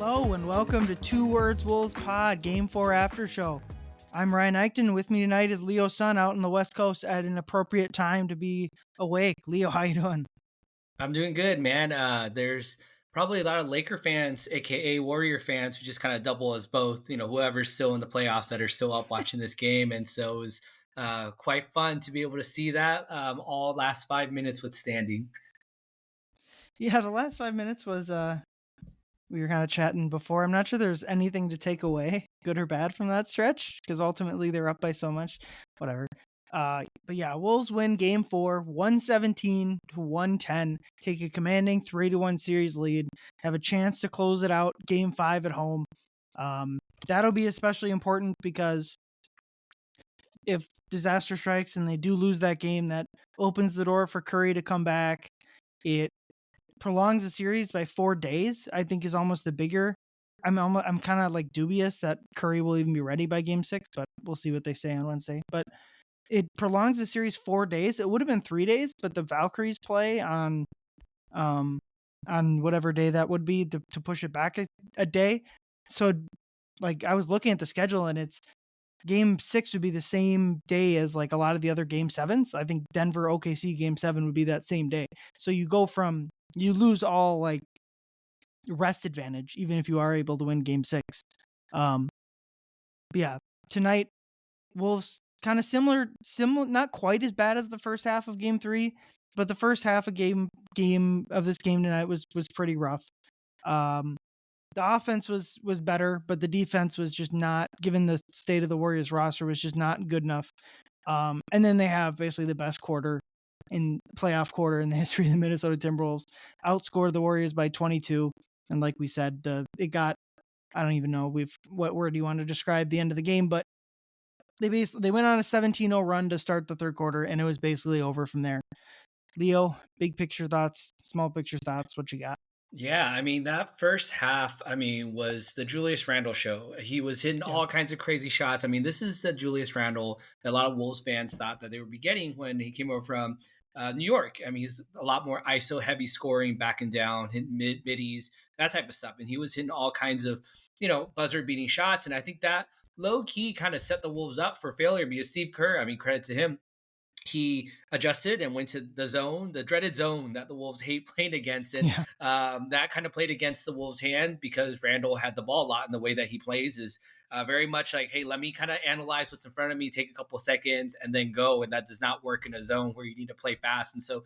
Hello and welcome to Two Words Wolves Pod Game 4 After Show. I'm Ryan Eichten. With me tonight is Leo Sun out on the West Coast at an appropriate time to be awake. Leo, how you doing? I'm doing good, man. There's probably a lot of Laker fans, aka Warrior fans, who just kind of double as both. Whoever's still in the playoffs that are still up watching this game, and so it was quite fun to be able to see that all last 5 minutes withstanding. Yeah, the last 5 minutes was we were kind of chatting before. I'm not sure there's anything to take away, good or bad, from that stretch, because ultimately they're up by so much. Whatever. But yeah, Wolves win game 4, 117 to 110, take a commanding 3-1 series lead, have a chance to close it out game 5 at home. That'll be especially important because if disaster strikes and they do lose that game, that opens the door for Curry to come back. It prolongs the series by 4 days. I think is almost the bigger. I'm kind of like dubious that Curry will even be ready by game 6, but we'll see what they say on Wednesday. But it prolongs the series 4 days. It would have been 3 days, but the Valkyries play um on whatever day that would be to push it back a day. So like I was looking at the schedule and it's game 6 would be the same day as like a lot of the other game 7s. I think Denver OKC game 7 would be that same day. So you lose all like rest advantage even if you are able to win game 6. Um but yeah, tonight Wolves kind of similar, not quite as bad as the first half of game 3, but the first half of game of this game tonight was pretty rough. Um the offense was better, but the defense was just not, given the state of the Warriors roster, was just not good enough. And then they have basically the best playoff quarter in the history of the Minnesota Timberwolves. Outscored the Warriors by 22, and like we said, I don't even know what word you want to describe the end of the game, but they went on a 17-0 run to start the third quarter, and it was basically over from there. Leo, big picture thoughts, small picture thoughts. What you got? Yeah, I mean that first half, was the Julius Randle show. He was hitting Yeah, all kinds of crazy shots. This is the Julius Randle that a lot of Wolves fans thought that they would be getting when he came over from New York. He's a lot more ISO heavy scoring, back and down, hitting middies, that type of stuff. And he was hitting all kinds of buzzer beating shots. And I think that low key kind of set the Wolves up for failure because Steve Kerr, credit to him, he adjusted and went to the zone, the dreaded zone that the Wolves hate playing against. And yeah, that kind of played against the Wolves' hand because Randall had the ball a lot. And the way that he plays is very much like, hey, let me kind of analyze what's in front of me, take a couple seconds, and then go. And that does not work in a zone where you need to play fast. And so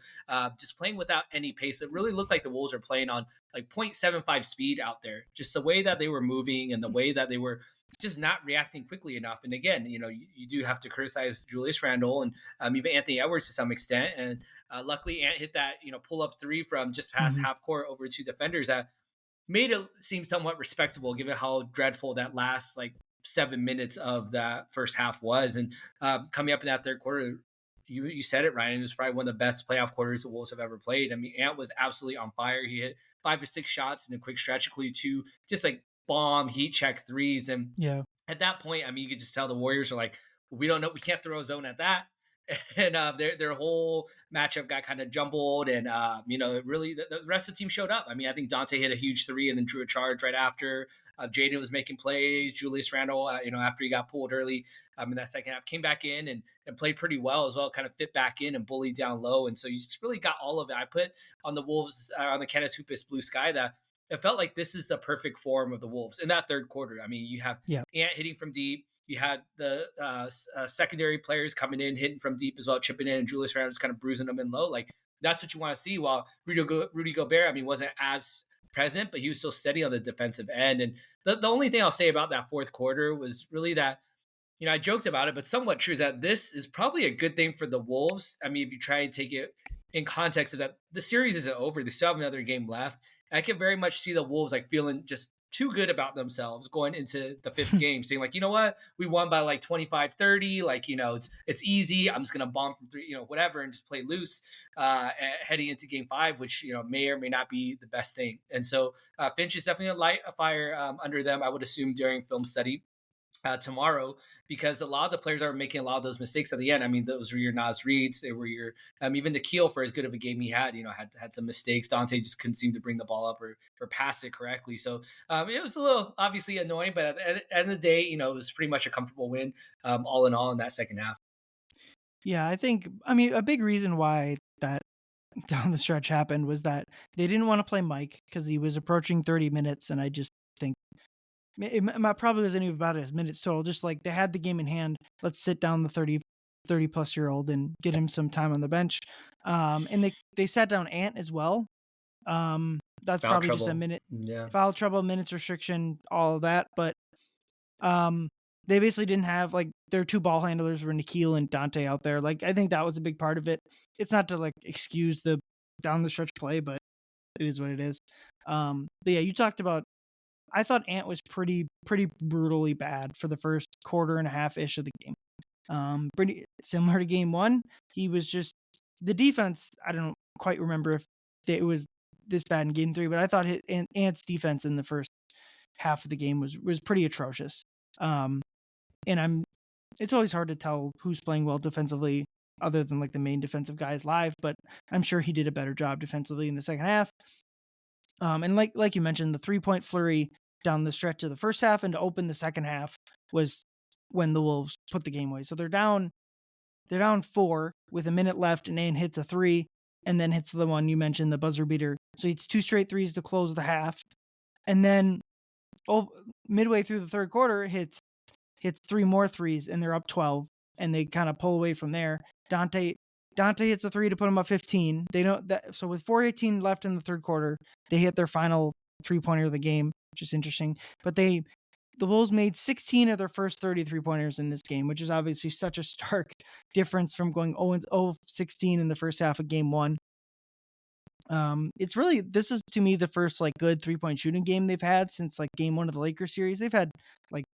just playing without any pace, it really looked like the Wolves are playing on like 0.75 speed out there. Just the way that they were moving and the way that they were just not reacting quickly enough. And again, you do have to criticize Julius Randle and even Anthony Edwards to some extent. And luckily, Ant hit that pull up three from just past hmm half court over two defenders that made it seem somewhat respectable, given how dreadful that last like 7 minutes of that first half was. And coming up in that third quarter, you said it, Ryan. It was probably one of the best playoff quarters the Wolves have ever played. Ant was absolutely on fire. He hit 5 or 6 shots in a quick stretch, including two just like bomb heat check threes. And yeah. at that point, you could just tell the Warriors are like, we don't know, we can't throw a zone at that. And their whole matchup got kind of jumbled, and really the rest of the team showed up. I think Dante hit a huge three and then drew a charge right after. Jaden was making plays. Julius Randle, after he got pulled early in that second half, came back in and played pretty well as well. Kind of fit back in and bullied down low, and so you just really got all of it. I put on the Wolves on the Canis Hoopus Blue Sky that it felt like this is the perfect form of the Wolves in that third quarter. You have Yeah. Ant hitting from deep. You had the secondary players coming in, hitting from deep as well, chipping in, and Julius Randle just kind of bruising them in low. Like that's what you want to see. While Rudy Gobert, wasn't as present, but he was still steady on the defensive end. And the only thing I'll say about that fourth quarter was really that I joked about it, but somewhat true is that this is probably a good thing for the Wolves. If you try and take it in context of that, the series isn't over. They still have another game left. I can very much see the Wolves like feeling just too good about themselves going into the fifth game, saying like, you know what, we won by like 25-30. Like, it's easy. I'm just going to bomb from three, whatever, and just play loose heading into game 5, which, may or may not be the best thing. And so Finch is definitely a light a fire under them, I would assume, during film study. tomorrow, because a lot of the players are making a lot of those mistakes at the end. I mean, those were your Nas Reeds. They were your even the Keel, for as good of a game he had, had some mistakes. Dante just couldn't seem to bring the ball up or pass it correctly. So it was a little obviously annoying, but at the end of the day, it was pretty much a comfortable win, all in all, in that second half. Yeah, I mean, a big reason why that down the stretch happened was that they didn't want to play Mike because he was approaching 30 minutes, and I just think it probably wasn't even about his minutes total. Just like they had the game in hand, let's sit down the 30 plus year old and get him some time on the bench. And they sat down Ant as well. That's Foul probably just a trouble. minute Yeah. foul trouble, minutes restriction, all of that. But um, they basically didn't have like their two ball handlers were Nikhil and Dante out there. Like I think that was a big part of it. It's not to like excuse the down the stretch play, but it is what it is. But yeah, you talked about. I thought Ant was pretty brutally bad for the first quarter and a half ish of the game. Pretty similar to game one. He was just the defense. I don't quite remember if it was this bad in game three, but I thought Ant's defense in the first half of the game was pretty atrocious. Um, and it's always hard to tell who's playing well defensively other than like the main defensive guys live, but I'm sure he did a better job defensively in the second half. And like you mentioned, the 3-point flurry down the stretch of the first half and to open the second half was when the Wolves put the game away. So they're down 4 with a minute left, and Ain hits a 3 and then hits the one you mentioned, the buzzer beater. So it's 2 straight threes to close the half. And then midway through the third quarter hits 3 more threes, and they're up 12, and they kind of pull away from there. Dante hits a 3 to put them up 15. They don't that so with 4:18 left in the third quarter, they hit their final three-pointer of the game, which is interesting. But the Wolves made 16 of their first 30 three-pointers in this game, which is obviously such a stark difference from going 0-16 in the first half of game 1. It's really this is to me the first like good three-point shooting game they've had since like game 1 of the Lakers series. They've had like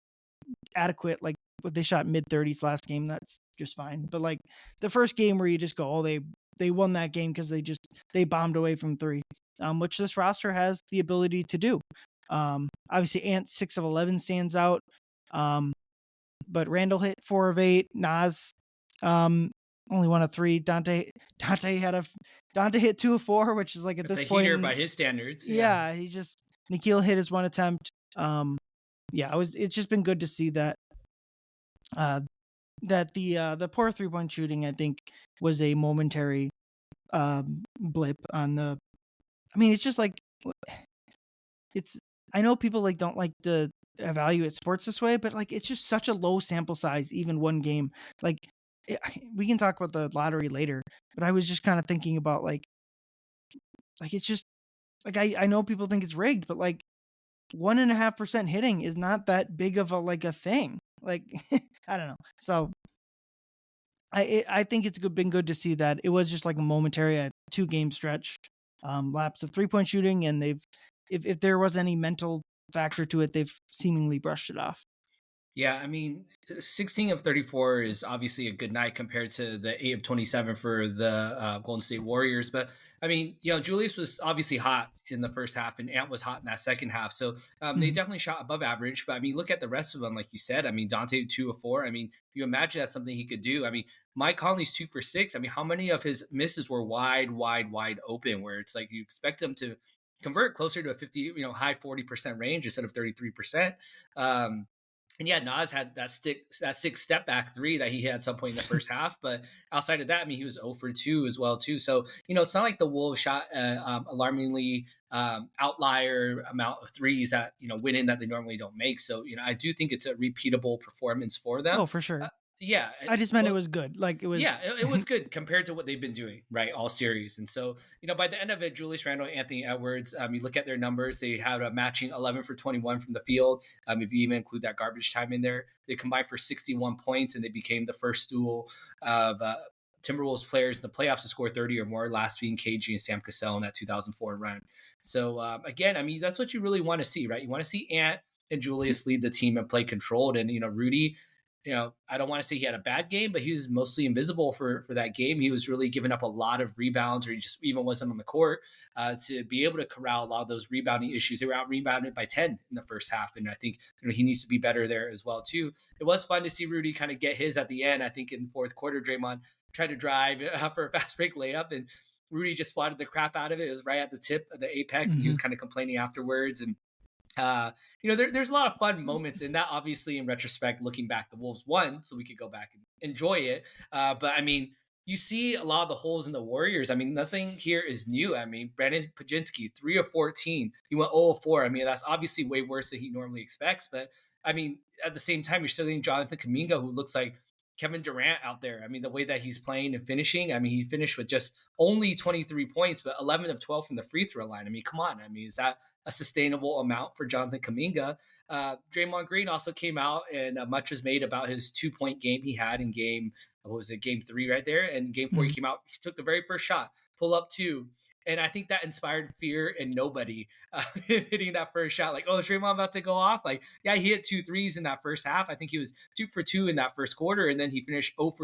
adequate, like what they shot mid 30s last game. That's just fine. But like the first game where you just go, oh, they won that game because they bombed away from 3, which this roster has the ability to do. Obviously, Ant 6 of 11 stands out. But Randall hit 4 of 8. Nas only 1 of 3. Dante hit 2 of 4, which is like at It's this a point, heater by his standards. Yeah. yeah, Nikhil hit his 1 attempt. Yeah, it's just been good to see that uh that the poor 3-point shooting, I think, was a momentary blip on the. I mean, it's just like it's. I know people like don't like to evaluate sports this way, but like it's just such a low sample size, even one game. Like we can talk about the lottery later, but I was just kind of thinking about like it's just like I know people think it's rigged, but like 1.5% hitting is not that big of a thing. Like I don't know. So I think it's been good to see that it was just like a momentary 2-game stretch lapse of 3-point shooting, and if there was any mental factor to it, they've seemingly brushed it off. Yeah, I mean, 16 of 34 is obviously a good night compared to the 8 of 27 for the Golden State Warriors. But I mean, Julius was obviously hot in the first half, and Ant was hot in that second half. So they Mhm. definitely shot above average. But I mean, look at the rest of them, like you said. I mean, Dante 2 of 4. I mean, you imagine that's something he could do. I mean, Mike Conley's 2 for 6. I mean, how many of his misses were wide open, where it's like you expect him to convert closer to a 50, high 40% range instead of 33%. And yeah, Nas had that 6 step back 3 that he had at some point in the first half. But outside of that, I mean, he was 0 for 2 as well too. So it's not like the Wolves shot alarmingly outlier amount of threes that went in that they normally don't make. So I do think it's a repeatable performance for them. Oh, for sure. Uh, yeah, I just meant it but was good. Like it was. yeah, it was good compared to what they've been doing, right, all series. And so, by the end of it, Julius Randle, Anthony Edwards, you look at their numbers, they had a matching 11 for 21 from the field. If you even include that garbage time in there, they combined for 61 points, and they became the first duel of Timberwolves players in the playoffs to score 30 or more, last being KG and Sam Cassell in that 2004 run. So, again, I mean, that's what you really want to see, right? You want to see Ant and Julius lead the team and play controlled. And, Rudy I don't want to say he had a bad game, but he was mostly invisible for that game. He was really giving up a lot of rebounds, or he just even wasn't on the court to be able to corral a lot of those rebounding issues. They were out rebounded by 10 in the first half, and I think he needs to be better there as well too. It was fun to see Rudy kind of get his at the end. I think in fourth quarter, Draymond tried to drive for a fast break layup, and Rudy just swatted the crap out of it. It was right at the tip of the apex, and he Mm-hmm. was kind of complaining afterwards. And there's a lot of fun moments in that. Obviously, in retrospect, looking back, the Wolves won, so we could go back and enjoy it. But I mean, you see a lot of the holes in the Warriors. I mean, nothing here is new. I mean, Brandon Pajinski, 3 of 14. He went 0 of 4. I mean, that's obviously way worse than he normally expects. But I mean, at the same time, you're still getting Jonathan Kaminga, who looks like Kevin Durant out there. I mean, the way that he's playing and finishing. I mean, he finished with just only 23 points, but 11 of 12 from the free throw line. I mean, come on. I mean, is that a sustainable amount for Jonathan Kaminga? Draymond Green also came out, and much was made about his 2-point game he had in game 3 right there. And game 4, he Mm-hmm. came out, he took the very first shot, pull up 2. And I think that inspired fear in nobody hitting that first shot. Like, oh, is Draymond about to go off? Like, yeah, he hit 2 threes in that first half. I think he was 2 for 2 in that first quarter. And then he finished 0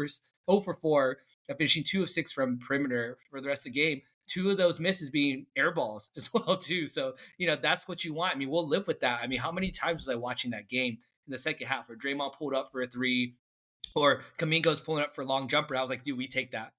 for 4, finishing 2 of 6 from perimeter for the rest of the game. 2 of those misses being air balls as well too. So that's what you want. I mean, we'll live with that. I mean, how many times was I watching that game in the second half where Draymond pulled up for a 3, or Kamingo's pulling up for a long jumper? I was like, dude, we take that,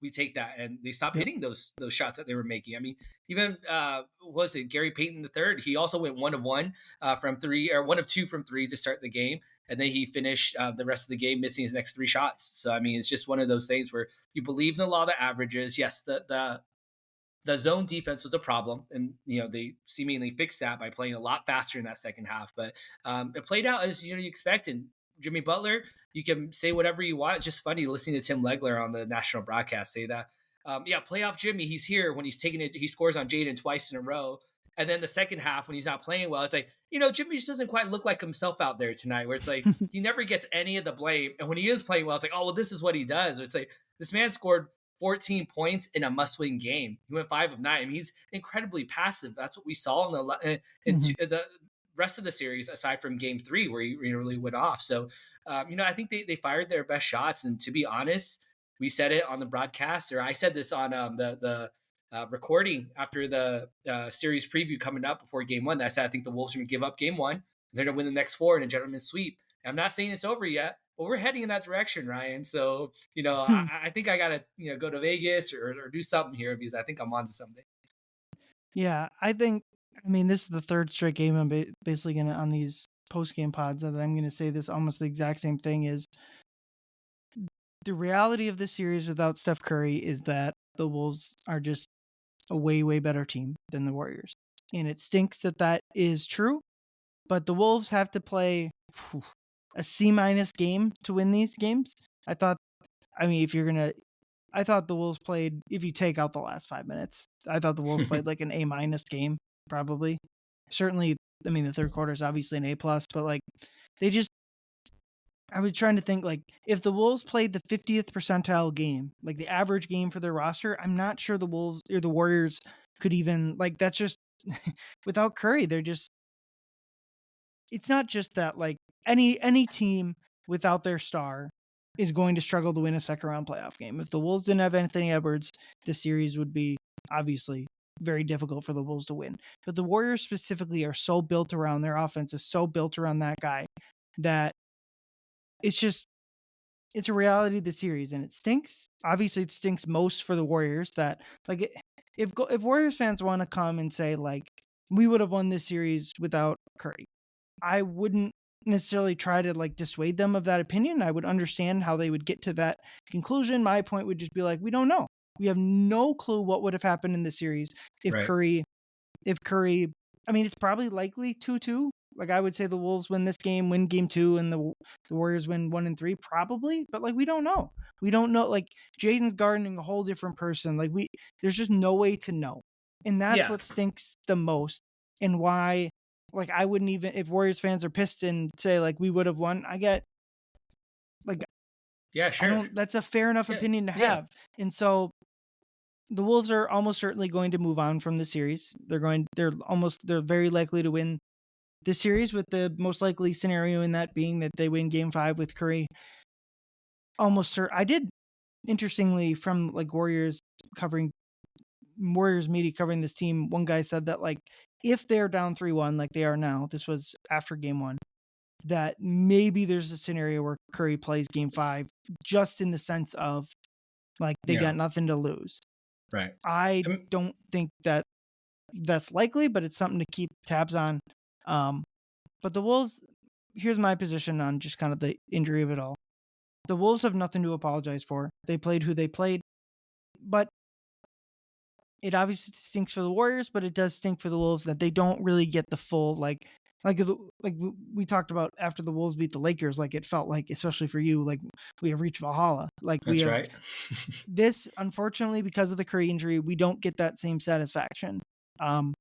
and they stopped Yep. hitting those shots that they were making. I mean, even what was it, Gary Payton the third? He also went 1 of 1 from 3, or 1 of 2 from 3 to start the game, and then he finished the rest of the game missing his next 3 shots. So I mean, it's just one of those things where you believe in the law of the averages. Yes, the zone defense was a problem, and they seemingly fixed that by playing a lot faster in that second half. But it played out as you expected. Jimmy Butler, you can say whatever you want. It's just funny listening to Tim Legler on the national broadcast say that, yeah, playoff Jimmy, he's here when he's taking it. He scores on Jaden twice in a row. And then the second half, when he's not playing well, it's like, Jimmy just doesn't quite look like himself out there tonight, where it's like he never gets any of the blame. And when he is playing well, it's like, oh, well, this is what he does. It's like, this man scored 14 points in a must-win game. He went 5 of 9. I mean, he's incredibly passive. That's what we saw Mm-hmm. the rest of the series, aside from game 3, where he really went off. So, I think they fired their best shots. And to be honest, we said it on the broadcast, or I said this on the recording after the series preview coming up before game 1. That I said I think the Wolves are going to give up game 1. They're going to win the next 4 in a gentleman's sweep. And I'm not saying it's over yet, but we're heading in that direction, Ryan. So, I think I got to, go to Vegas or do something here, because I think I'm onto something. Yeah, I mean, this is the third straight game I'm basically going to, on these post-game pods, that I'm going to say this almost the exact same thing. Is the reality of this series without Steph Curry is that the Wolves are just a way, way better team than the Warriors. And it stinks that that is true, but the Wolves have to play a C- game to win these games. I thought the Wolves played, if you take out the last 5 minutes, I thought the Wolves played like an A- game, probably. Certainly, I mean, the third quarter is obviously an A+, but like, I was trying to think, like, if the Wolves played the 50th percentile game, like the average game for their roster, I'm not sure the Wolves or the Warriors could even, like, that's just, without Curry, it's not just that, like, any team without their star is going to struggle to win a second round playoff game. If the Wolves didn't have Anthony Edwards, the series would be obviously very difficult for the Wolves to win. But the Warriors specifically are so built around, their offense is so built around that guy, that it's a reality of the series, and it stinks. Obviously, it stinks most for the Warriors. That, like, if Warriors fans want to come and say, like, we would have won this series without Curry, I wouldn't necessarily try to, like, dissuade them of that opinion. I would understand how they would get to that conclusion. My point would just be like, we don't know. We have no clue what would have happened in the series if Right. Curry, I mean, it's probably likely 2-2. Like, I would say the Wolves win this game, win game 2, and the Warriors win 1 and 3, probably. But, like, we don't know. We don't know. Like, Jaden's guarding a whole different person. Like, there's just no way to know. And that's Yeah. what stinks the most. And why, like, I wouldn't even, if Warriors fans are pissed and say, like, we would have won, I get, like, Yeah. Sure. that's a fair enough Yeah. opinion to Yeah. have. And so the Wolves are almost certainly going to move on from the series. They're very likely to win this series, with the most likely scenario in that being that they win game 5 with Curry almost certain. I did, interestingly, from like covering Warriors media covering this team. One guy said that like if they're down 3-1 like they are now, this was after game one, that maybe there's a scenario where Curry plays game 5, just in the sense of like they Yeah, got nothing to lose. right. I I mean, don't think that that's likely, but it's something to keep tabs on. Um, but the Wolves, here's my position on just kind of the injury of it all. The Wolves have nothing to apologize for. They played who they played, but it obviously stinks for the Warriors, but it does stink for the Wolves that they don't really get the full like we talked about after the Wolves beat the Lakers. Like it felt like, especially for you, like we have reached Valhalla. Like we that's have right. this, unfortunately, because of the Curry injury, we don't get that same satisfaction. Um,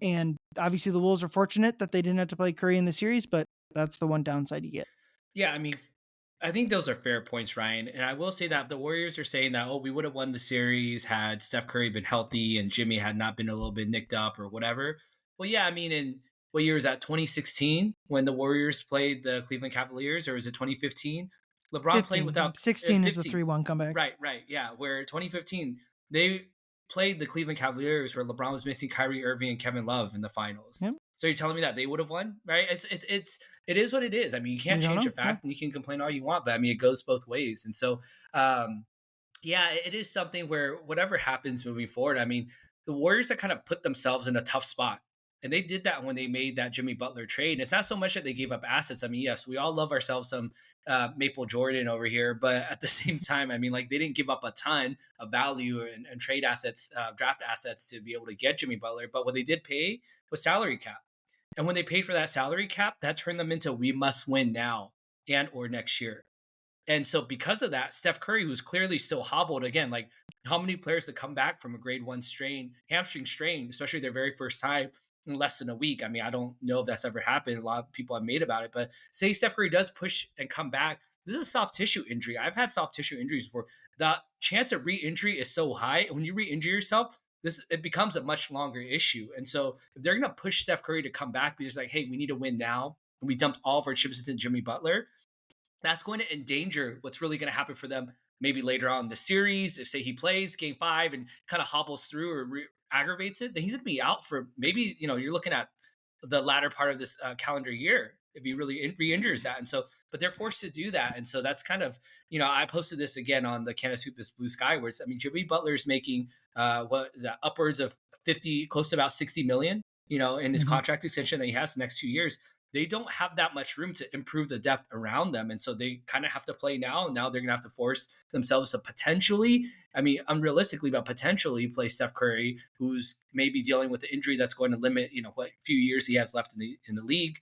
and obviously the Wolves are fortunate that they didn't have to play Curry in the series, but that's the one downside you get. Yeah, I mean, I think those are fair points, Ryan. And I will say that the Warriors are saying that, oh, we would have won the series had Steph Curry been healthy and Jimmy had not been a little bit nicked up or whatever. Well, yeah, I mean, in what year was that? 2016 when the Warriors played the Cleveland Cavaliers, or was it 2015? LeBron played 15, without 16 is the 15. 3-1 comeback. Right, right, yeah. Where 2015 they played the Cleveland Cavaliers, where LeBron was missing Kyrie Irving and Kevin Love in the finals. Yep. So you're telling me that they would have won, right? It is what it is. I mean, you We can't don't change know. a Yeah. fact, and you can complain all you want, but I mean, it goes both ways. And so, yeah, it is something where whatever happens moving forward, I mean, the Warriors have kind of put themselves in a tough spot. And they did that when they made that Jimmy Butler trade. And it's not so much that they gave up assets. I mean, yes, we all love ourselves some Maple Jordan over here, but at the same time, I mean, like they didn't give up a ton of value and trade assets, draft assets to be able to get Jimmy Butler. But what they did pay was salary cap. And when they paid for that salary cap, that turned them into we must win now and or next year. And so because of that, Steph Curry, who's clearly still hobbled again, like how many players that come back from a grade one strain, hamstring strain, especially their very first time in less than a week? I mean, I don't know if that's ever happened. A lot of people have made about it, but say Steph Curry does push and come back. This is a soft tissue injury. I've had soft tissue injuries before. The chance of re-injury is so high. And when you re-injure yourself, this it becomes a much longer issue. And so if they're gonna push Steph Curry to come back because like, hey, we need to win now, and we dumped all of our chips into Jimmy Butler, that's going to endanger what's really going to happen for them maybe later on in the series. If say he plays game 5 and kind of hobbles through or aggravates it, then he's going to be out for maybe, you're looking at the latter part of this calendar year if he really re-injures that. And so, but they're forced to do that. And so that's kind of, I posted this again on the Candace Hoop is Blue Sky, where it's, I mean, Jimmy Butler's making what is that, upwards of 50, close to about 60 million, in his Mhm. contract extension that he has the next 2 years. They don't have that much room to improve the depth around them. And so they kind of have to play now. Now they're going to have to force themselves to potentially, I mean, unrealistically, but potentially play Steph Curry, who's maybe dealing with the injury that's going to limit, what few years he has left in the league.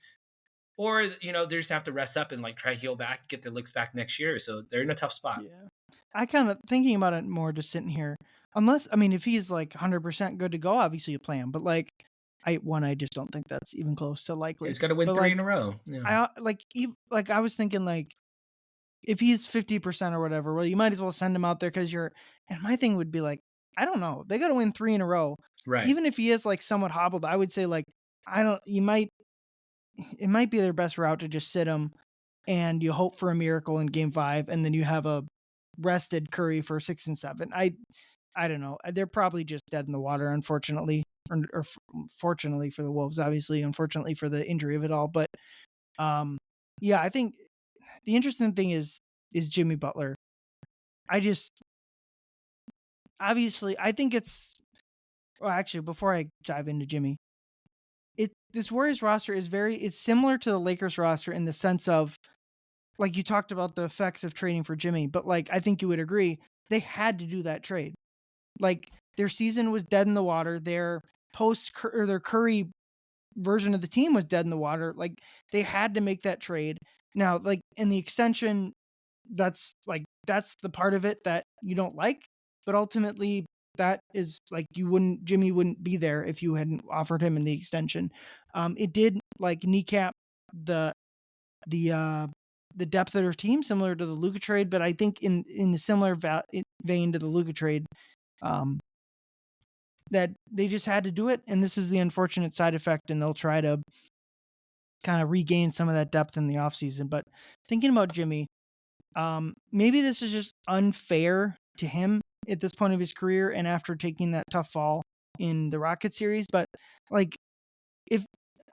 Or, they just have to rest up and like try to heal back, get their looks back next year. So they're in a tough spot. Yeah. I kind of thinking about it more just sitting here. Unless, I mean, if he's like 100% good to go, obviously you play him. But like, I just don't think that's even close to likely. He's got to win But three like, in a row. Yeah. like I was thinking like if he's 50% or whatever, well, you might as well send him out there because you're. And my thing would be like, I don't know, they got to win 3 in a row. Right. Even if he is like somewhat hobbled, I would say like, I don't. You might. It might be their best route to just sit him, and you hope for a miracle in Game 5, and then you have a rested Curry for 6 and 7. I don't know. They're probably just dead in the water, unfortunately, or fortunately for the Wolves, obviously, unfortunately for the injury of it all. But um, yeah, I think the interesting thing is Jimmy Butler. I just obviously I think it's well, actually, before I dive into Jimmy, this Warriors roster is it's similar to the Lakers roster in the sense of like you talked about the effects of trading for Jimmy, but like I think you would agree they had to do that trade. Like their season was dead in the water. Their or their Curry version of the team was dead in the water. Like they had to make that trade. Now, like in the extension, that's the part of it that you don't like, but ultimately that is like Jimmy wouldn't be there if you hadn't offered him in the extension. It did like kneecap the the uh the depth of their team, similar to the Luka trade, but I think in the similar vein to the Luka trade, um, that they just had to do it, and this is the unfortunate side effect, and they'll try to kind of regain some of that depth in the offseason. But thinking about Jimmy, Maybe this is just unfair to him at this point of his career and after taking that tough fall in the Rocket series, but like if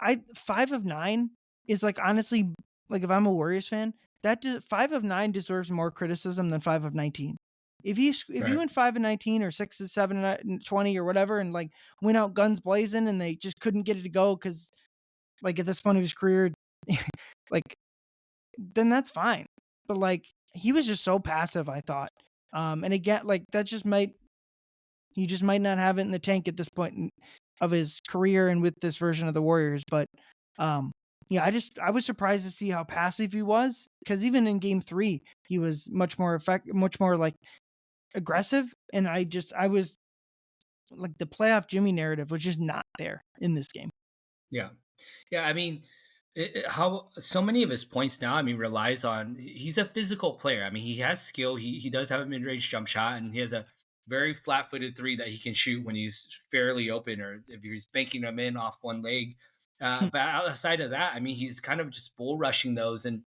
I 5 of 9 is like honestly like if I'm a Warriors fan, 5 of 9 deserves more criticism than 5 of 19. If you Right. went 5 and 19 or 6 and 7 and 20 or whatever and like went out guns blazing and they just couldn't get it to go cuz like at this point of his career like then that's fine. But like he was just so passive, I thought. And again, like that just might he just might not have it in the tank at this point of his career and with this version of the Warriors. But um, yeah, I was surprised to see how passive he was because even in Game 3, he was much more like aggressive. And I was like the playoff Jimmy narrative was just not there in this game. Yeah. Yeah, I mean, how so many of his points now, I mean, relies on he's a physical player. I mean, he has skill. He does have a mid range jump shot, and he has a very flat footed three that he can shoot when he's fairly open, or if he's banking them in off one leg. But outside of that, I mean, he's kind of just bull rushing those, and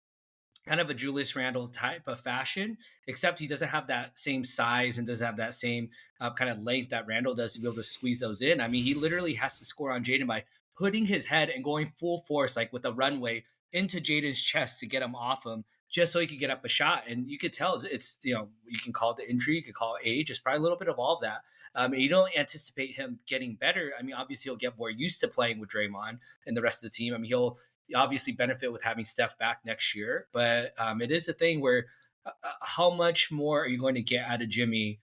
kind of a Julius Randle type of fashion, except he doesn't have that same size and doesn't have that same kind of length that Randle does to be able to squeeze those in. I mean, he literally has to score on Jaden by putting his head and going full force, like with a runway into Jaden's chest to get him off him, just so he could get up a shot. And you could tell you can call it the injury, you could call it age. It's probably a little bit of all of that. And you don't anticipate him getting better. I mean, obviously he'll get more used to playing with Draymond and the rest of the team. I mean, he'll obviously benefit with having Steph back next year, but it is a thing where how much more are you going to get out of Jimmy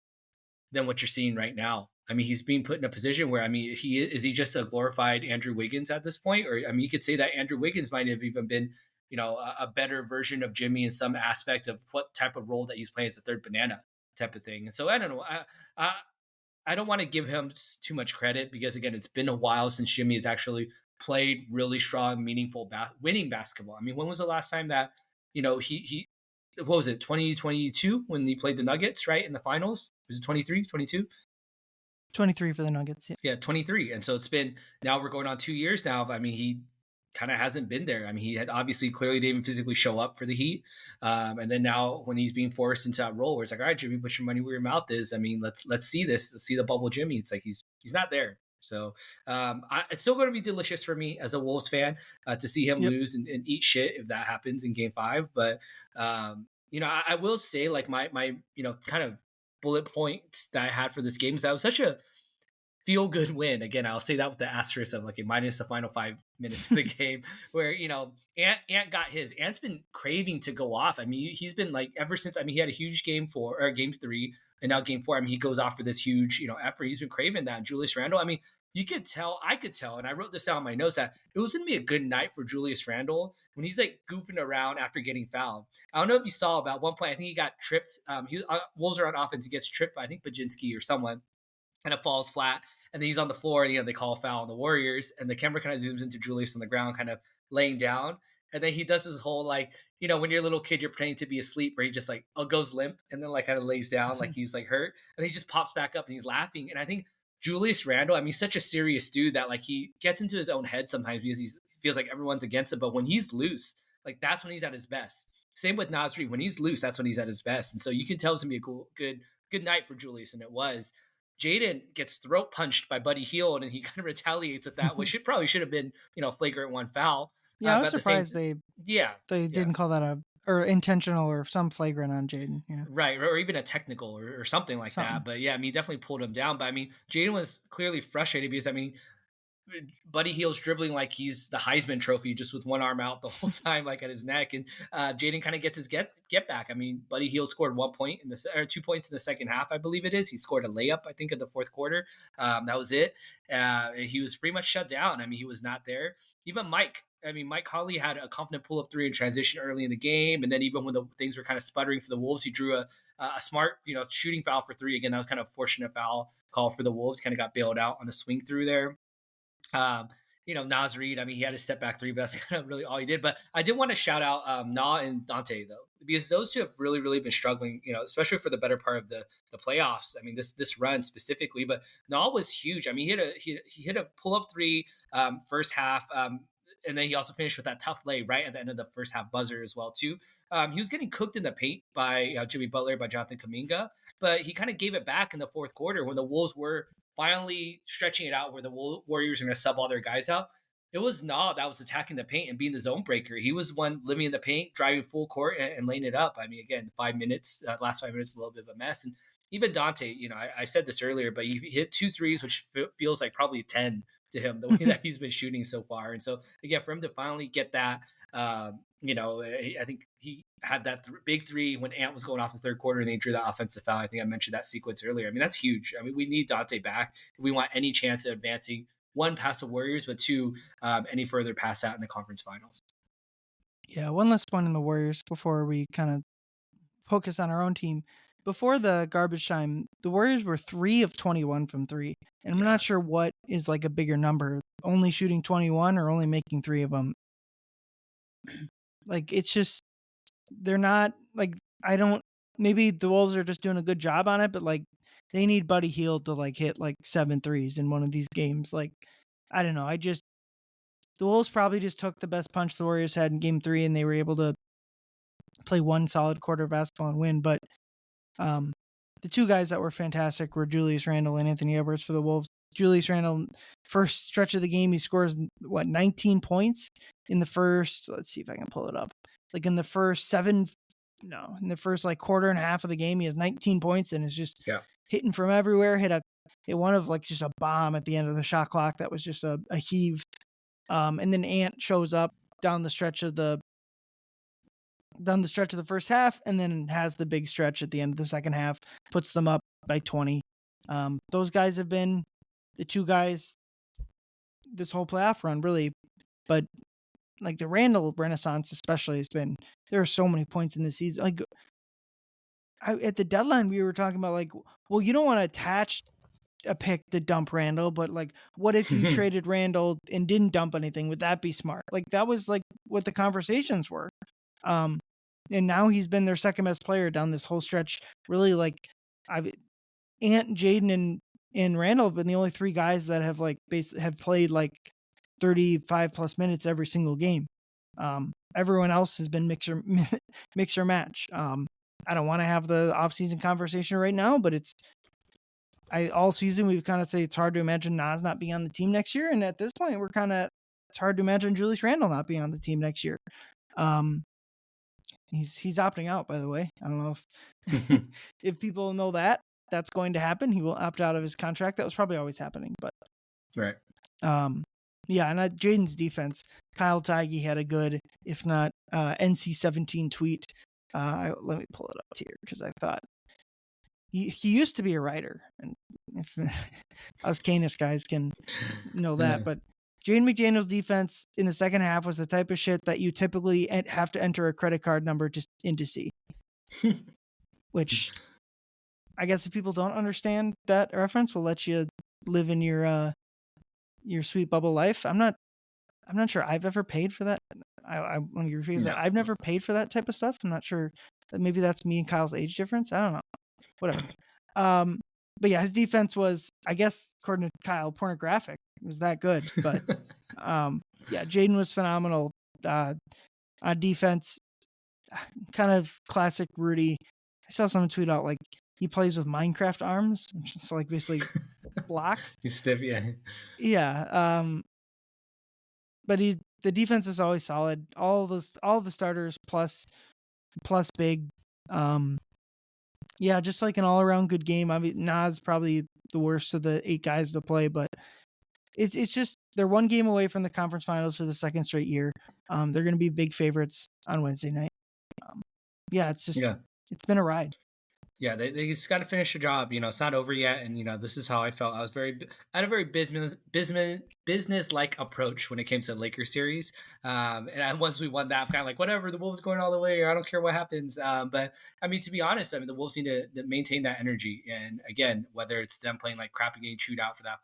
than what you're seeing right now? I mean, he's being put in a position where I mean, he just a glorified Andrew Wiggins at this point, or I mean, you could say that Andrew Wiggins might have even been a better version of Jimmy in some aspect of what type of role that he's playing as a third banana type of thing. And so I don't know. I I don't want to give him too much credit because again, it's been a while since Jimmy has actually played really strong, meaningful, winning basketball. I mean, when was the last time that he what was it 2022 when he played the Nuggets right in the finals? Was it 23, 22? 23 for the Nuggets. Yeah. Yeah, 23. And so it's been now we're going on 2 years now. I mean, he kind of hasn't been there. I mean, he had obviously clearly didn't even physically show up for the Heat. And then now when he's being forced into that role where it's like, all right, Jimmy, put your money where your mouth is. I mean, let's see this. Let's see the bubble Jimmy. It's like he's not there. So it's still going to be delicious for me as a Wolves fan to see him Yep. lose and eat shit if that happens in Game 5. But I will say like my kind of bullet points that I had for this game is that was such a feel good win. Again, I'll say that with the asterisk of like a minus the final 5 minutes of the game, where Ant got his. Ant's been craving to go off. I mean, he's been like ever since. I mean, he had a huge game 4 or game 3, and now game 4. I mean, he goes off for this huge effort. He's been craving that. And Julius Randle. I mean, you could tell. I could tell, and I wrote this down in my notes that it was gonna be a good night for Julius Randle when he's like goofing around after getting fouled. I don't know if you saw about one point. I think he got tripped. Wolves are on offense. He gets tripped by I think Baczynski or someone and it falls flat. And then he's on the floor, and they call a foul on the Warriors, and the camera kind of zooms into Julius on the ground, kind of laying down. And then he does his whole like, when you're a little kid, you're pretending to be asleep, where he just like goes limp and then like kind of lays down like he's like hurt, and he just pops back up and he's laughing. And I think Julius Randle, I mean, such a serious dude that like he gets into his own head sometimes because he feels like everyone's against him. But when he's loose, like that's when he's at his best. Same with Nasri. When he's loose, that's when he's at his best. And so you can tell it's gonna be a good night for Julius, and it was. Jaden gets throat punched by Buddy Hield, and he kind of retaliates with that, which it probably should have been, flagrant one foul. Yeah, I But was at the same, surprised yeah, they yeah, didn't call that a or intentional or some flagrant on Jaden. Yeah, right, or even a technical or something like that. something. But yeah, I mean, he definitely pulled him down. But I mean, Jaden was clearly frustrated because I mean, Buddy Hield's dribbling like he's the Heisman Trophy, just with one arm out the whole time, like at his neck. And Jaden kind of gets his get back. I mean, Buddy Hield scored 1 point or 2 points in the second half, I believe it is. He scored a layup, I think, in the fourth quarter. That was it. He was pretty much shut down. I mean, he was not there. Even Mike. I mean, Mike Conley had a confident pull-up three in transition early in the game, and then even when the things were kind of sputtering for the Wolves, he drew a smart, shooting foul for three. Again, that was kind of a fortunate foul call for the Wolves. Kind of got bailed out on the swing through there. Um, Nas Reed, I mean, he had a step back three, but that's kind of really all he did. But I did want to shout out Na and Dante though, because those two have really, really been struggling, especially for the better part of the playoffs. I mean, this run specifically, but Na was huge. I mean, he hit a pull up three first half. and then he also finished with that tough lay right at the end of the first half buzzer as well too. He was getting cooked in the paint by Jimmy Butler, by Jonathan Kuminga, but he kind of gave it back in the fourth quarter when the Wolves were finally stretching it out, where the Warriors are going to sub all their guys out. It was Nah that was attacking the paint and being the zone breaker. He was one living in the paint, driving full court and laying it up. I mean, again, 5 minutes, last 5 minutes, a little bit of a mess. And even Dante, I said this earlier, but he hit two threes, which feels like probably 10 to him, the way that he's been shooting so far. And so, again, for him to finally get that, I think he had that big three when Ant was going off the third quarter and they drew that offensive foul. I think I mentioned that sequence earlier. I mean, that's huge. I mean, we need Dante back if we want any chance of advancing, one, past the Warriors, but two, any further past that in the conference finals. Yeah, one last point in the Warriors before we kind of focus on our own team. Before the garbage time, the Warriors were 3 of 21 from 3. And I'm not sure what is like a bigger number, only shooting 21 or only making 3 of them. Like, it's just, they're not, like, maybe the Wolves are just doing a good job on it, but like, they need Buddy Hield to like hit like 7 threes in one of these games. Like, I don't know. The Wolves probably just took the best punch the Warriors had in game 3 and they were able to play one solid quarter of basketball and win. But the two guys that were fantastic were Julius Randle and Anthony Edwards for the Wolves. Julius Randle, first stretch of the game, he scores 19 points in the first. Let's see if I can pull it up. Like in the first in the first like quarter and a half of the game, he has 19 points and is just hitting from everywhere. Hit one of like just a bomb at the end of the shot clock that was just a heave. And then Ant shows up down the stretch of the first half and then has the big stretch at the end of the second half, puts them up by 20. Those guys have been the two guys this whole playoff run, really. But like the Randall renaissance especially has been, there are so many points in the season. Like at the deadline, we were talking about like, well, you don't want to attach a pick to dump Randall, but like, what if you traded Randall and didn't dump anything? Would that be smart? Like that was like what the conversations were. And now he's been their second best player down this whole stretch. Really, like Ant, Jaden, and Randall have been the only three guys that have like have played like 35 plus minutes every single game. Everyone else has been mixer match. I don't want to have the offseason conversation right now, but all season we've kind of say it's hard to imagine Nas not being on the team next year, and at this point it's hard to imagine Julius Randle not being on the team next year. He's opting out, by the way. I don't know if if people know that's going to happen. He will opt out of his contract. That was probably always happening, but right. Yeah, and Jaden's defense. Kyle Tighe had a good, if not NC-17 tweet. Let me pull it up here because I thought he used to be a writer, and if us Canis guys can know that, but Jaden McDaniel's defense in the second half was the type of shit that you typically have to enter a credit card number just in to see. Which, I guess if people don't understand that reference, we'll let you live in your sweet bubble life. I'm not sure I've ever paid for that. I want to rephrase that. I've never paid for that type of stuff. I'm not sure. Maybe that's me and Kyle's age difference. I don't know. Whatever. But yeah, his defense was, I guess, according to Kyle, pornographic. It was that good. But yeah, Jaden was phenomenal. On defense, kind of classic Rudy. I saw someone tweet out like he plays with Minecraft arms, which is like basically blocks. He's stiff, yeah. Yeah. But the defense is always solid. All the starters plus big. Yeah, just like an all around good game. I mean, Nas probably the worst of the 8 guys to play, but it's just they're one game away from the conference finals for the second straight year. They're going to be big favorites on Wednesday night. Yeah, it's been a ride. Yeah, they just got to finish the job. It's not over yet, and this is how I felt. I had a very business-like approach when it came to the Lakers series. And once we won that, I'm kind of like, whatever, the Wolves going all the way, or I don't care what happens. But I mean, to be honest, the Wolves need to maintain that energy. And again, whether it's them playing like crap and getting chewed out for that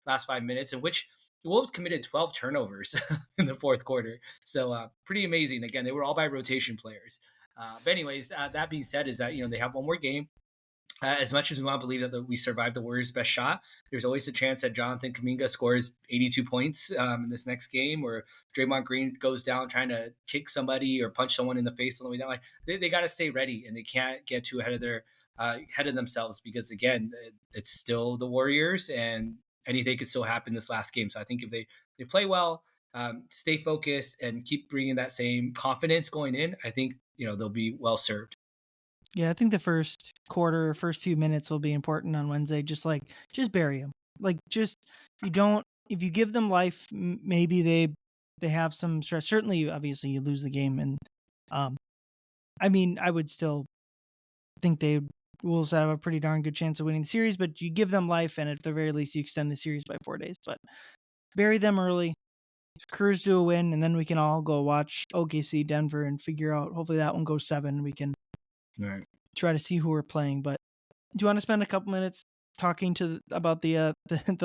last 5 minutes, in which the Wolves committed 12 turnovers in the fourth quarter. So pretty amazing. Again, they were all by rotation players. But anyways, that being said, is that they have one more game. As much as we want to believe that we survived the Warriors' best shot, there's always a chance that Jonathan Kuminga scores 82 points in this next game, or Draymond Green goes down trying to kick somebody or punch someone in the face on the way down. Like they got to stay ready, and they can't get too ahead of their head of themselves, because again, it's still the Warriors, and anything could still happen this last game. So I think if they play well, stay focused, and keep bringing that same confidence going in, I think they'll be well served. Yeah, I think the first quarter, first few minutes will be important on Wednesday. Just bury them. Like, just you don't. If you give them life, maybe they have some stretch. Certainly, obviously, you lose the game, and um, I mean, I would still think they Wolves have a pretty darn good chance of winning the series. But you give them life, and at the very least, you extend the series by 4 days. But bury them early, cruise to a win, and then we can all go watch OKC Denver and figure out. Hopefully, that one goes 7. We can All right. try to see who we're playing. But do you want to spend a couple minutes talking about the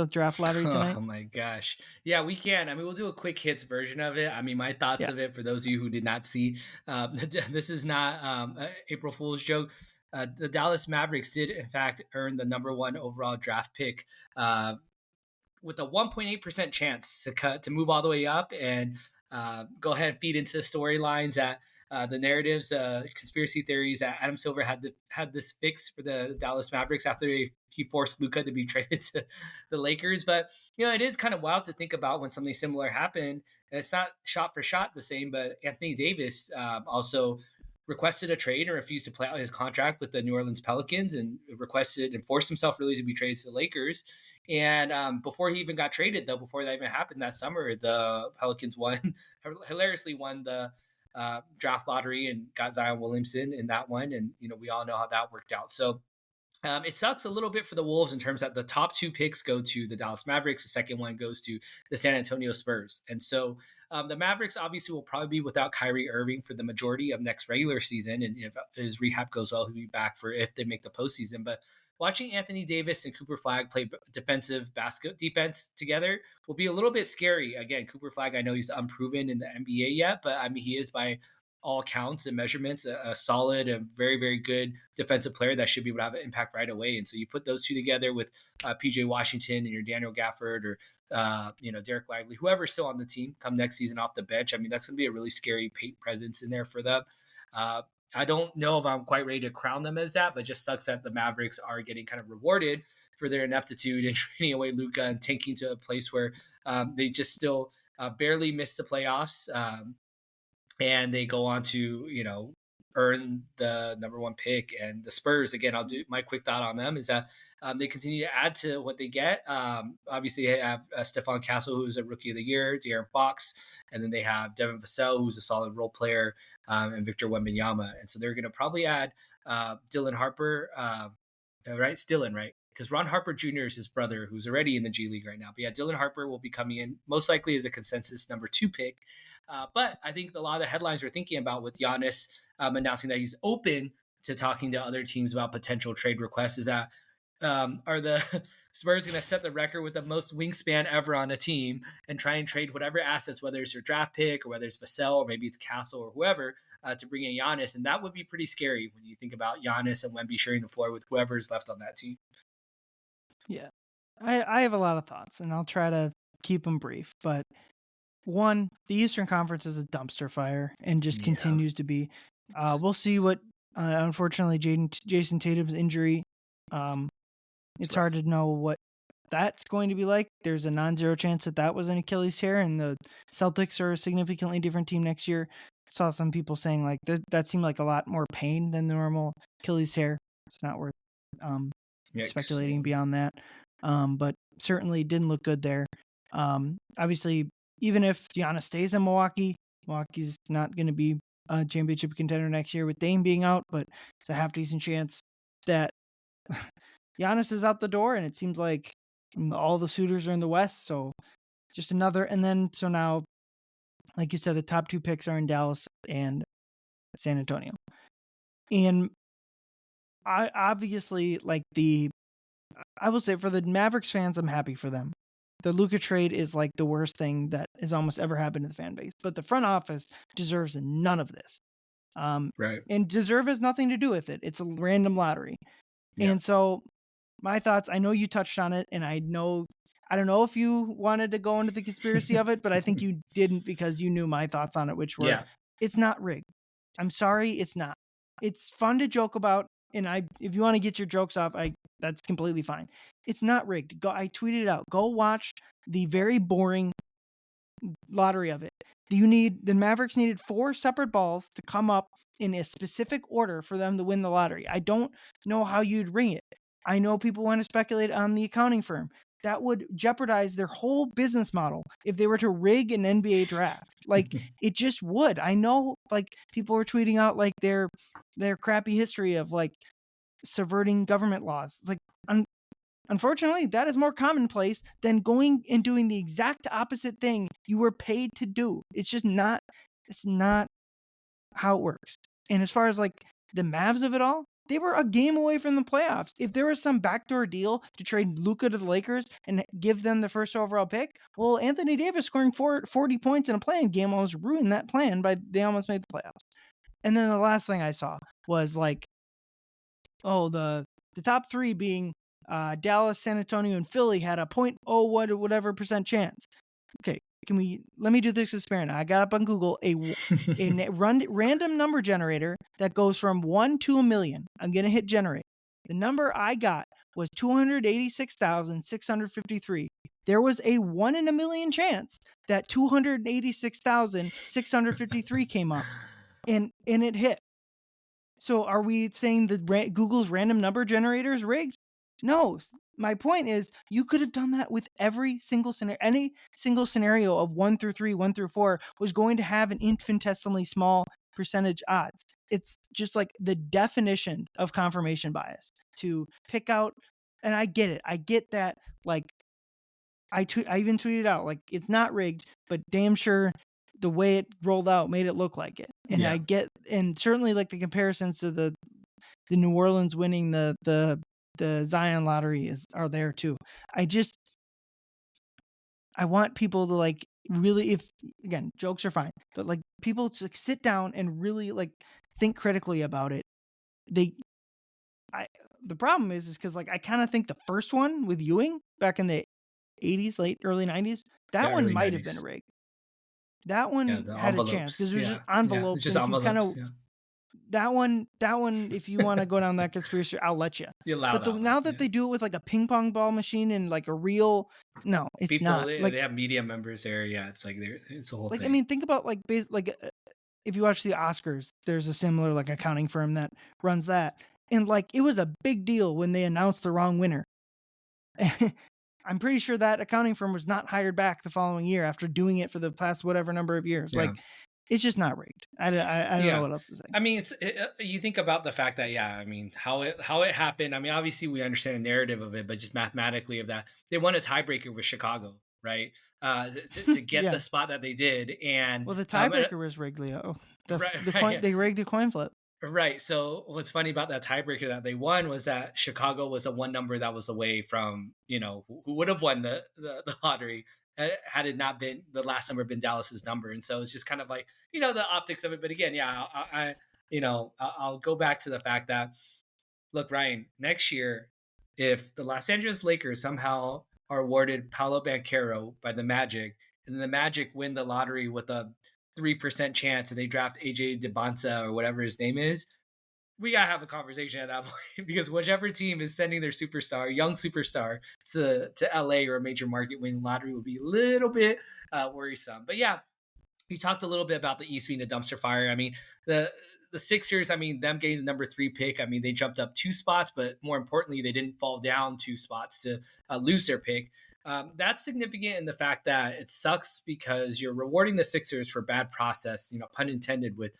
draft lottery tonight? Oh my gosh. Yeah, we can. I mean, we'll do a quick hits version of it. I mean, my thoughts Yeah. of it for those of you who did not see. This is not a April Fool's joke. The Dallas Mavericks did, in fact, earn the number one overall draft pick. With a 1.8% chance to move all the way up and go ahead and feed into the storylines that the narratives, conspiracy theories that Adam Silver had this fix for the Dallas Mavericks after he forced Luka to be traded to the Lakers. But it is kind of wild to think about when something similar happened. And it's not shot for shot the same, but Anthony Davis also requested a trade and refused to play out his contract with the New Orleans Pelicans, and requested and forced himself really to be traded to the Lakers. And before he even got traded, though, before that even happened that summer, the Pelicans hilariously won the draft lottery and got Zion Williamson in that one. And, we all know how that worked out. So it sucks a little bit for the Wolves in terms that the top 2 picks go to the Dallas Mavericks. The second one goes to the San Antonio Spurs. And so the Mavericks obviously will probably be without Kyrie Irving for the majority of next regular season. And if his rehab goes well, he'll be back for if they make the postseason. But watching Anthony Davis and Cooper Flag play defense together will be a little bit scary. Again, Cooper Flag, I know he's unproven in the NBA yet, but I mean, he is by all counts and measurements a solid and very, very good defensive player that should be able to have an impact right away. And so you put those two together with PJ Washington and your Daniel Gafford or Derek Lively, whoever's still on the team come next season off the bench. I mean, that's going to be a really scary presence in there for them. I don't know if I'm quite ready to crown them as that, but just sucks that the Mavericks are getting kind of rewarded for their ineptitude and trading away Luka and tanking to a place where they just still barely missed the playoffs. And they go on to earn the number one pick. And the Spurs, again, I'll do my quick thought on them is that they continue to add to what they get. Obviously, they have Stephon Castle, who's a rookie of the year, De'Aaron Fox, and then they have Devin Vassell, who's a solid role player, and Victor Wembanyama. And so they're going to probably add Dylan Harper, right? It's Dylan, right? Because Ron Harper Jr. is his brother, who's already in the G League right now. But yeah, Dylan Harper will be coming in most likely as a consensus number 2 pick. But I think a lot of the headlines we're thinking about with Giannis announcing that he's open to talking to other teams about potential trade requests is that are the Spurs going to set the record with the most wingspan ever on a team and try and trade whatever assets, whether it's your draft pick or whether it's Vassell or maybe it's Castle or whoever, to bring in Giannis. And that would be pretty scary when you think about Giannis and Wemby sharing the floor with whoever is left on that team. Yeah. I have a lot of thoughts, and I'll try to keep them brief. But one, the Eastern Conference is a dumpster fire and just continues to be. We'll see what, unfortunately, Jason Tatum's injury. It's hard to know what that's going to be like. There's a non-zero chance that was an Achilles tear, and the Celtics are a significantly different team next year. I saw some people saying like that seemed like a lot more pain than the normal Achilles tear. It's not worth speculating beyond that. But certainly didn't look good there. Obviously, even if Giannis stays in Milwaukee's not going to be a championship contender next year with Dame being out, but it's a half decent chance that Giannis is out the door, and it seems like all the suitors are in the West. So just another, and then so now, like you said, the top 2 picks are in Dallas and San Antonio, and I obviously I will say for the Mavericks fans, I'm happy for them. The Luka trade is like the worst thing that has almost ever happened to the fan base, but the front office deserves none of this. Right. And deserve has nothing to do with it. It's a random lottery. Yeah. And so my thoughts, I know you touched on it, and I don't know if you wanted to go into the conspiracy of it, but I think you didn't because you knew my thoughts on it, which were Yeah. it's not rigged. I'm sorry, it's not. It's fun to joke about, and if you want to get your jokes off, that's completely fine. It's not rigged. I tweeted it out. Go watch the very boring lottery of it. The Mavericks needed 4 separate balls to come up in a specific order for them to win the lottery. I don't know how you'd ring it. I know people want to speculate on the accounting firm. That would jeopardize their whole business model if they were to rig an NBA draft. Like it just would. I know like people were tweeting out like their crappy history of like subverting government laws. Like unfortunately, that is more commonplace than going and doing the exact opposite thing you were paid to do. It's not how it works. And as far as like the Mavs of it all, they were a game away from the playoffs. If there was some backdoor deal to trade Luka to the Lakers and give them the first overall pick, well, Anthony Davis scoring 40 points in a playing game almost ruined that plan they almost made the playoffs. And then the last thing I saw was like, oh, the top 3 being Dallas, San Antonio, and Philly had a whatever percent chance. Okay, let me do this experiment. I got up on Google random number generator that goes from 1 to a million. I'm going to hit generate. The number I got was 286,653. There was a 1 in a million chance that 286,653 came up and it hit. So are we saying that Google's random number generator is rigged? No. My point is you could have done that with every single scenario. Any single scenario of 1 through 3, 1 through 4 was going to have an infinitesimally small percentage odds. It's just like the definition of confirmation bias to pick out. And I get it. I get that. Like I even tweeted out like it's not rigged, but damn sure the way it rolled out made it look like it. And Yeah. I get, and certainly like the comparisons to the New Orleans winning the Zion lottery are there too. I want people to like really, if again, jokes are fine, but like people to sit down and really like think critically about it. The problem is because like I kind of think the first one with Ewing back in the 80s, early 90s, that Yeah. one Early might have been 90s. rigged. That Yeah. one The had a chance because envelopes. there's just Yeah. Yeah. It's envelopes, just and if you kind envelopes. of Yeah. that one, if you want to go down that conspiracy, I'll let you. You allow But that one. now that Yeah. they do it with like a ping pong ball machine and like a real, no, it's People, not. they have media members there. Yeah. It's like it's a whole Like I thing. mean, think about like if you watch the Oscars, there's a similar like accounting firm that runs that, and like it was a big deal when they announced the wrong winner. I'm pretty sure that accounting firm was not hired back the following year after doing it for the past whatever number of years. Yeah. Like it's just not rigged. I don't know Yeah. what else to say. I mean, you think about the fact that, yeah, I mean, how it happened. I mean, obviously we understand the narrative of it, but just mathematically of that, they won a tiebreaker with Chicago, right? To get the Yeah. spot that they did, and Well, the tiebreaker was rigged, Leo. right, The right, coin yeah. they rigged a coin flip. Right. So what's funny about that tiebreaker that they won was that Chicago was a one number that was away from, who would have won the lottery had it not been the last number been Dallas's number. And so it's just kind of like, the optics of it. But again, yeah, I'll go back to the fact that, look, Ryan, next year, if the Los Angeles Lakers somehow are awarded Paolo Banchero by the Magic, and then the Magic win the lottery with a 3% chance and they draft AJ DeBonsa or whatever his name is, we gotta have a conversation at that point because whichever team is sending their superstar, young superstar, to LA or a major market winning lottery would be a little bit worrisome. But yeah, you talked a little bit about the East being a dumpster fire. I mean, the Sixers, I mean, them getting the number 3 pick, I mean, they jumped up 2 spots, but more importantly, they didn't fall down 2 spots to lose their pick. That's significant in the fact that it sucks because you're rewarding the Sixers for bad process, pun intended, with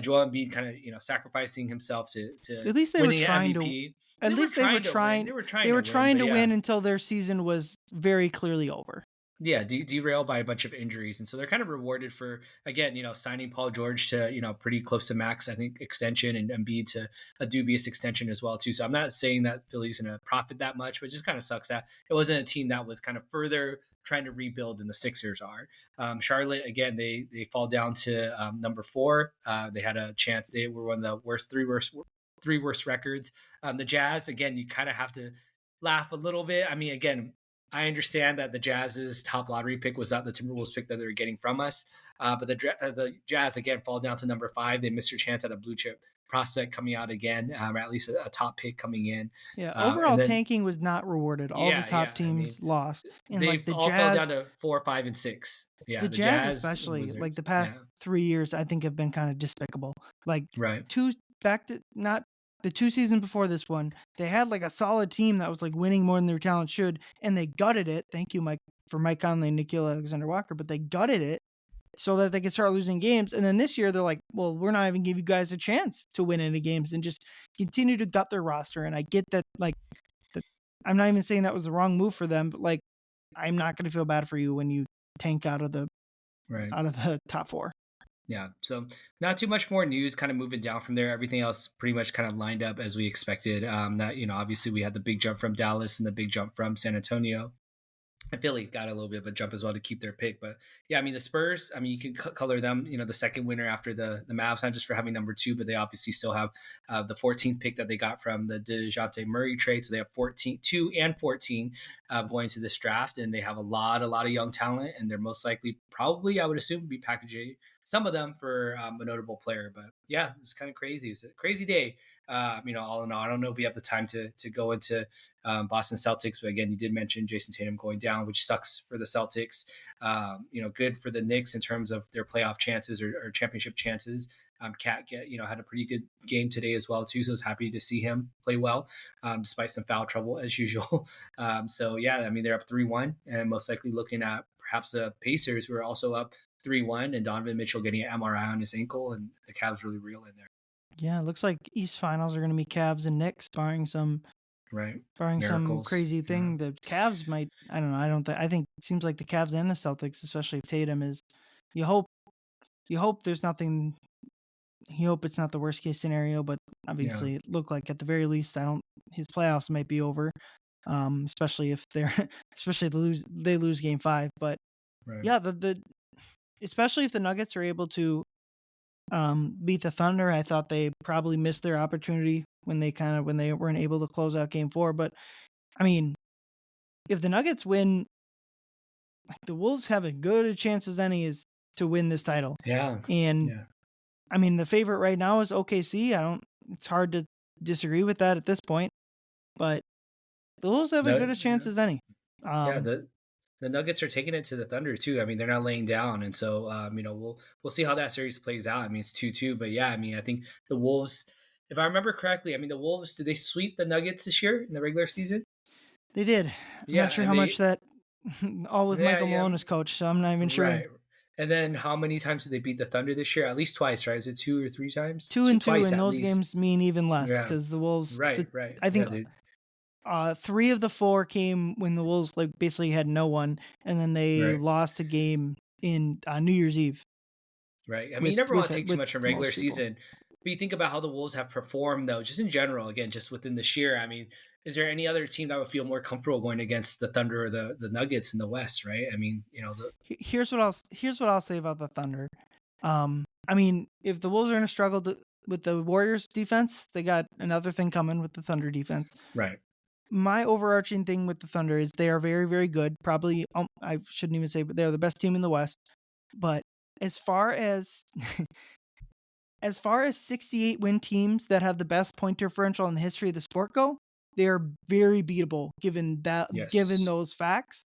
Joel Embiid kind of, sacrificing himself to At least they were winning an trying to. MVP. At They were least they were trying to win. trying. They were trying They to were win, trying but to yeah. win until their season was very clearly over. Yeah, derailed by a bunch of injuries, and so they're kind of rewarded for, again, signing Paul George to, pretty close to max, I think, extension, and Embiid to a dubious extension as well too. So I'm not saying that Philly's going to profit that much, but it just kind of sucks that it wasn't a team that was kind of further trying to rebuild than the Sixers are. Charlotte, again, they fall down to number 4. They had a chance. They were one of the three worst records. The Jazz, again, you kind of have to laugh a little bit. I mean, again, I understand that the Jazz's top lottery pick was not the Timberwolves pick that they were getting from us, but the Jazz again fall down to number 5. They missed their chance at a blue chip prospect coming out again, or at least a top pick coming in, Yeah, and overall then tanking was not rewarded. All the yeah, top yeah. I teams mean, lost, and they like the all fell down Jazz, to 4, 5, and 6. Yeah, the the Jazz Jazz, especially, like Wizards. the past Yeah, 3 years, I think have been kind of despicable. Like right, two back to not the 2 seasons before this one, they had like a solid team that was like winning more than their talent should, and they gutted it. Thank you, Mike, for Mike Conley and Nikhil Alexander Walker, but they gutted it so that they could start losing games. And then this year, they're like, well, we're not even give you guys a chance to win any games, and just continue to gut their roster. And I get that, like, that I'm not even saying that was the wrong move for them, but like, I'm not going to feel bad for you when you tank right. out of the top 4. Yeah. So not too much more news kind of moving down from there. Everything else pretty much kind of lined up as we expected. That, obviously we had the big jump from Dallas and the big jump from San Antonio. And Philly got a little bit of a jump as well to keep their pick. But yeah, I mean, the Spurs, I mean, you can color them, the second winner after the Mavs, not just for having number 2, but they obviously still have the 14th pick that they got from the DeJounte Murray trade. So they have 14, 2 and 14 going to this draft. And they have a lot of young talent. And they're most likely, probably, I would assume, be packaging some of them for a notable player. But yeah, it was kind of crazy. It's a crazy day. All in all, I don't know if we have the time to go into Boston Celtics. But again, you did mention Jason Tatum going down, which sucks for the Celtics. Good for the Knicks in terms of their playoff chances or championship chances. Cat had a pretty good game today as well too. So I was happy to see him play well, despite some foul trouble as usual. So yeah, I mean they're up 3-1, and most likely looking at perhaps the Pacers, who are also up 3-1, and Donovan Mitchell getting an MRI on his ankle, and the Cavs really real in there. Yeah, it looks like East Finals are going to be Cavs and Knicks, Right. barring some Miracles. crazy Yeah. thing. The Cavs might. I don't know. I think it seems like the Cavs and the Celtics, especially if Tatum is. You hope. You hope there's nothing. You hope it's not the worst case scenario, but Yeah. obviously it looked like at the very least, I don't. His playoffs might be over, especially if they're, especially if they lose Game 5. But Right. yeah, the especially if the Nuggets are able to beat the Thunder. I thought they probably missed their opportunity when they weren't able to close out Game 4. But I mean, if the Nuggets win, like, the Wolves have as good a chance as any is to win this title. Yeah. And Yeah. I mean, the favorite right now is OKC. It's hard to disagree with that at this point, but the Wolves have as good No, a chance as any. yeah. Um, The Nuggets are taking it to the Thunder too. I mean, they're not laying down, and so we'll see how that series plays out. I mean, it's 2-2, but yeah, I mean, I think the Wolves, if I remember correctly, I mean, the Wolves, did they sweep the Nuggets this year in the regular season? they did. I'm Yeah, not sure and how much they that all with yeah, Michael yeah, Malone as coach, so I'm not even sure. right. And then how many times did they beat the Thunder this year? At least twice, right? Is it 2 or 3 times? 2 Two, and 2, twice and at those least. games mean even less Yeah, because the Wolves. right, right. I Yeah, think they 3 of the 4 came when the Wolves like basically had no one, and then they right. lost a game in New Year's Eve Right. I mean, you with never want with to take too with much from regular most people. season, but you think about how the Wolves have performed, though, just in general, again, just within this year. I mean, is there any other team that would feel more comfortable going against the Thunder or the Nuggets in the West, right? I mean, Here's what I'll say about the Thunder. I mean, if the Wolves are going to struggle with the Warriors defense, they got another thing coming with the Thunder defense. right. My overarching thing with the Thunder is they are very, very good. Probably, I shouldn't even say, but they're the best team in the West. But as far as as far as 68 win teams that have the best point differential in the history of the sport go, they are very beatable given Yes. those facts.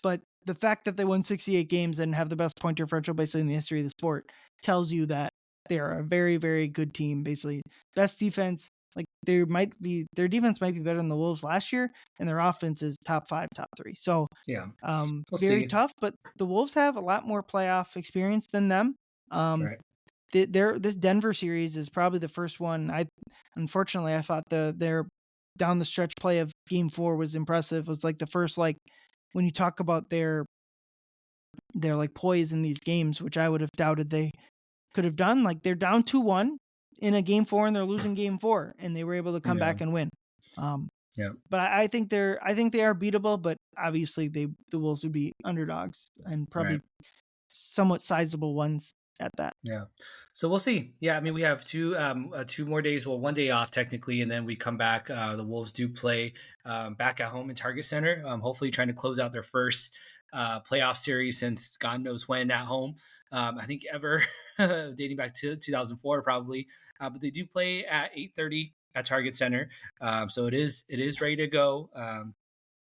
But the fact that they won 68 games and have the best point differential basically in the history of the sport tells you that they are a very, very good team. Basically, best defense. Like their defense might be better than the Wolves last year, and their offense is top 5, top 3. So, Yeah. We'll very see. tough. But the Wolves have a lot more playoff experience than them. Right. This Denver series is probably the first one. Unfortunately I thought their down the stretch play of Game 4 was impressive. It was like the first, like, when you talk about their like poise in these games, which I would have doubted they could have done. Like they're down 2-1 in a Game 4 and they're losing Game 4, and they were able to come Yeah. back and win. Yeah. But I think they are beatable. But obviously the Wolves would be underdogs and probably Right. somewhat sizable ones. at that. Yeah. So we'll see. Yeah, I mean, we have two more days, well, 1 day off technically, and then we come back. The Wolves do play back at home in Target Center. Hopefully, trying to close out their first playoff series since God knows when at home. I think ever dating back to 2004 probably. But they do play at 8:30 at Target Center, so it is ready to go.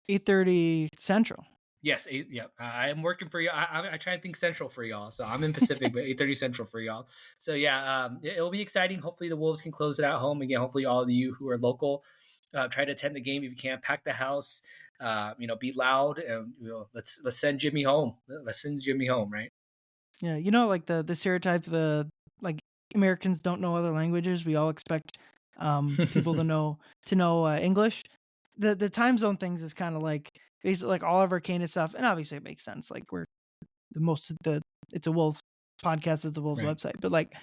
8:30 Central. Yes, eight. Yeah, I am working for you. I try and think central for y'all, so I'm in Pacific, but 8:30 Central for y'all. So yeah, it'll be exciting. Hopefully, the Wolves can close it at home again. Hopefully, all of you who are local try to attend the game if you can. Pack the house. Be loud, and let's send Jimmy home. Let's send Jimmy home, right? Yeah, like the stereotype, the like Americans don't know other languages. We all expect people to know English. The time zone things is kind of like basically like all of Arcana stuff, and obviously it makes sense. Like we're the most of the it's a Wolves podcast, it's a Wolves Right. website, but like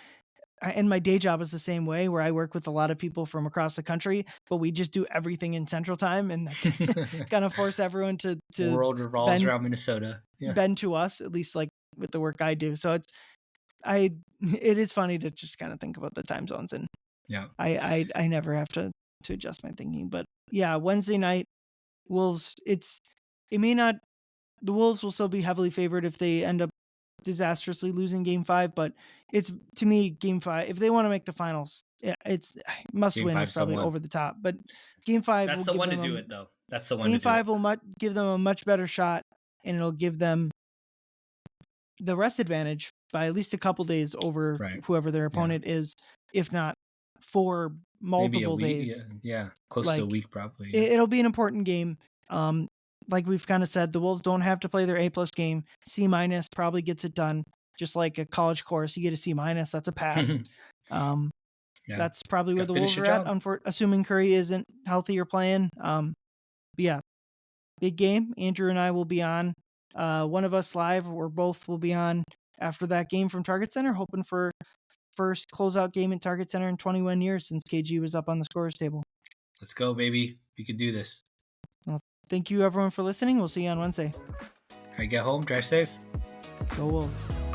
and my day job is the same way where I work with a lot of people from across the country, but we just do everything in Central Time and like kind of force everyone to World revolves bend around Minnesota. Yeah. bend to us, at least like with the work I do. So I it is funny to just kind of think about the time zones, and Yeah. I never have to adjust my thinking. But yeah, Wednesday night Wolves. It may not the Wolves will still be heavily favored if they end up disastrously losing Game 5, but it's to me Game 5. If they want to make the finals, it's must Game win five, is probably someone. over the top. But Game 5 will That's the give one to them do it, though. That's the one to Game do it. 5 will give them a much better shot, and it'll give them the rest advantage by at least a couple days over Right. whoever their Yeah. opponent is, if not for Maybe a multiple week. days. Yeah. Yeah. Close to a Like week, probably. Yeah. it'll be an important game. Like we've kind of said, the Wolves don't have to play their A+ game. C- probably gets it done. Just like a college course, you get a C-. That's a pass. Um, Yeah. that's probably Just where got to the finish Wolves your are at. job. Assuming Curry isn't healthy or playing. But yeah, big game. Andrew and I will be on. One of us live, or both will be on after that game from Target Center, hoping for first closeout game at Target Center in 21 years since KG was up on the scorers table. Let's go, baby. We can do this. Well, thank you everyone for listening. We'll see you on Wednesday. All right, get home. Drive safe. Go Wolves.